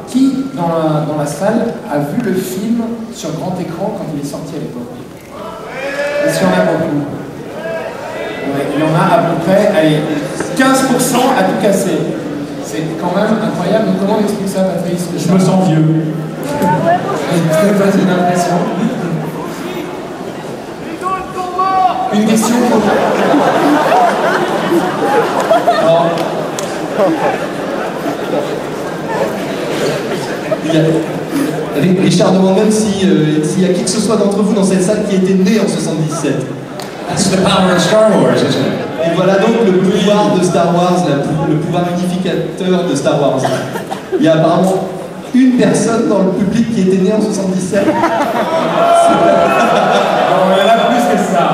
Qui, dans la salle, a vu le film sur grand écran quand il est sorti à l'époque? Est-ce qu'il y en a beaucoup? Ouais, il y en a à peu près, allez, 15% à tout casser. C'est quand même incroyable. Donc comment on explique ça, Patrice? Je me sens vieux. J'ai l'impression. Une question pour... Alors, Richard demande même s'il y a qui que ce soit d'entre vous dans cette salle qui était né en 77. That's the power of Star Wars, isn't it? Et voilà donc le pouvoir de Star Wars, le pouvoir unificateur de Star Wars. Il y a apparemment une personne dans le public qui était née en 77. Non, il y en a plus que ça.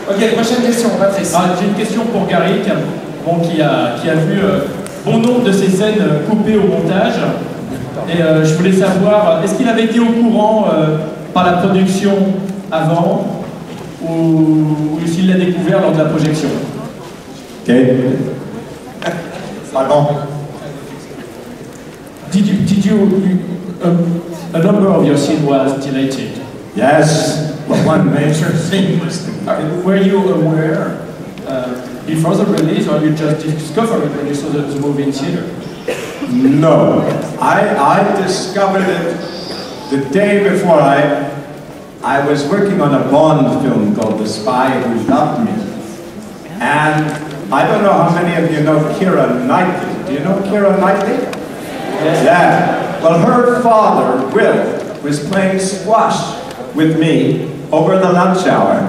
Ok, prochaine question, Patrice. J'ai une question pour Gary, qui a vu bon nombre de ces scènes coupées au montage. Et je voulais savoir, est-ce qu'il avait été au courant par la production avant ou s'il l'a découvert lors de la projection? Ok. Pardon. Did you a number of your scene was deleted? Yes, but one major scene was deleted. Were you aware before the release, or you just discovered it when you saw the movie in theater? No, I discovered it the day before I was working on a Bond film called The Spy Who Loved Me. And I don't know how many of you know Keira Knightley. Do you know Keira Knightley? Yes. Yeah. Well, her father, Will, was playing squash with me over the lunch hour.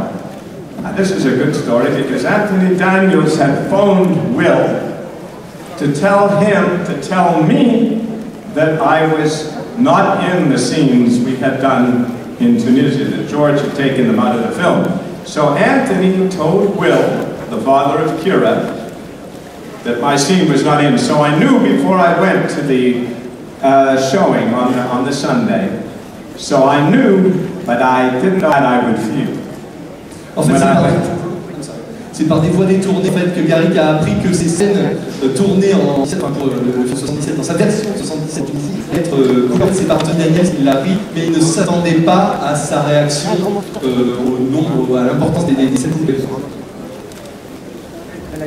Now, this is a good story because Anthony Daniels had phoned Will to tell him to tell me that I was not in the scenes we had done in Tunisia, that George had taken them out of the film. So Anthony told Will, the father of Keira, that my scene was not in. So I knew before I went to the showing on the Sunday. So I knew, but I didn't know how I would feel. En fait, c'est par des voies détournées en fait, que Garrick a appris que ces scènes tournées en pour le film 77, dans sa version 77 ici, être couvertes ses partenaires, il l'a appris, mais il ne s'attendait pas à sa réaction au nombre, à l'importance des scènes coupées.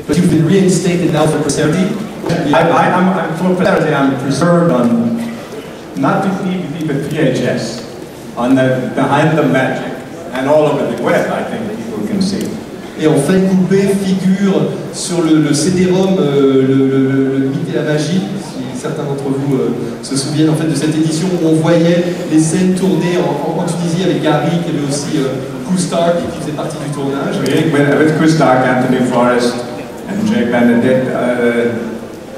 But you've been reinstated now for posterity. I'm for posterity. I'm preserved on not DVD but VHS, on the Behind the Magic, and all over the web. I think people can see. Et en fait, Coupé figure sur le CD-ROM, le mythe et la magie, si certains d'entre vous se souviennent en fait de cette édition où on voyait les scènes tournées en Tunisie avec Gary, qui avait aussi Koustar qui faisait partie du tournage. Oui, with Koustar, Anthony Forrest, and Jay Benedict,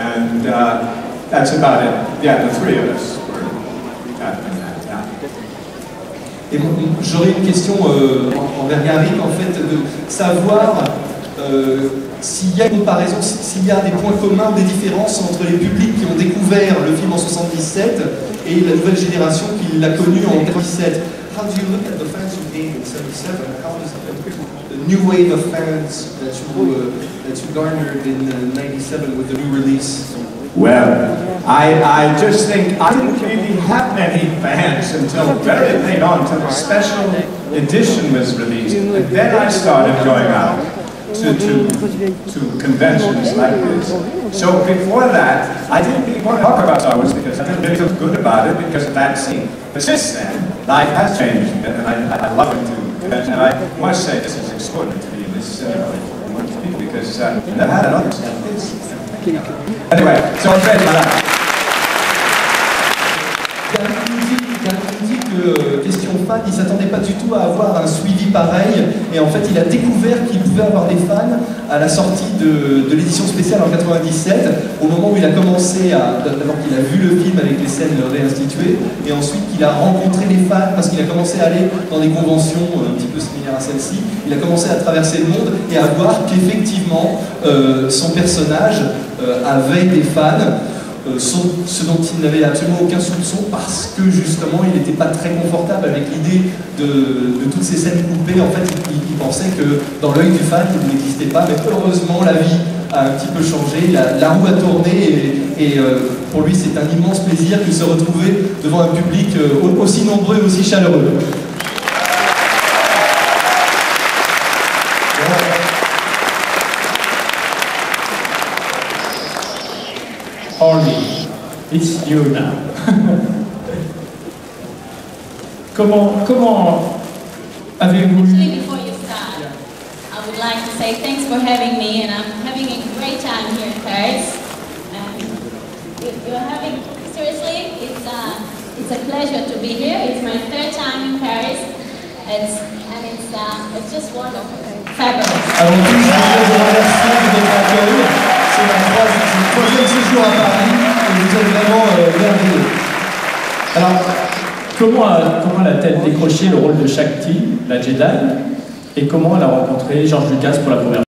and that's about it. Yeah, the three of us were happening that. Yeah. Et j'aurais une question envers Garrick, en fait, de savoir s'il y a une comparaison, s'il y a des points communs, des différences entre les publics qui ont découvert le film en 77 et la nouvelle génération qui l'a connu en 97. How do you look at the fans you gained in 77? How does the new wave of fans that you garnered in 97 with the new release? Well, I just think I didn't really have many fans until very late on, until the special edition was released. And then I started going out to conventions like this. So before that, I didn't really want to talk about Star Wars because I didn't really feel good about it because of that scene. But since then, life has changed and I love it too. And I must say this is extraordinary to be in this among people because I've had another experience. Anyway, so I'm ready for that. Il dit que, question fan, il ne s'attendait pas du tout à avoir un suivi pareil, et en fait il a découvert qu'il pouvait avoir des fans à la sortie de l'édition spéciale en 97, au moment où il a commencé d'abord qu'il a vu le film avec les scènes réinstituées, et ensuite qu'il a rencontré les fans parce qu'il a commencé à aller dans des conventions un petit peu similaires à celle-ci, il a commencé à traverser le monde et à voir qu'effectivement son personnage avait des fans. Ce dont il n'avait absolument aucun soupçon parce que justement il n'était pas très confortable avec l'idée de toutes ces scènes coupées. En fait il pensait que dans l'œil du fan il n'existait pas, mais heureusement la vie a un petit peu changé, la roue a tourné et pour lui, c'est un immense plaisir de se retrouver devant un public aussi nombreux et aussi chaleureux. Harley, it's you now. Comment avez-vous... Actually, before you start, I would like to say thanks for having me, and I'm having a great time here in Paris. You're having, seriously, it's a pleasure to be here. It's my third time in Paris, it's just wonderful, fabulous. Avant tout, je voudrais vous remercier de votre accueil. C'est le troisième séjour à Paris et vous êtes vraiment merveilleux. Alors, comment a-t-elle décroché le rôle de Shakti, la Jedi, et comment elle a rencontré George Lucas pour la première fois?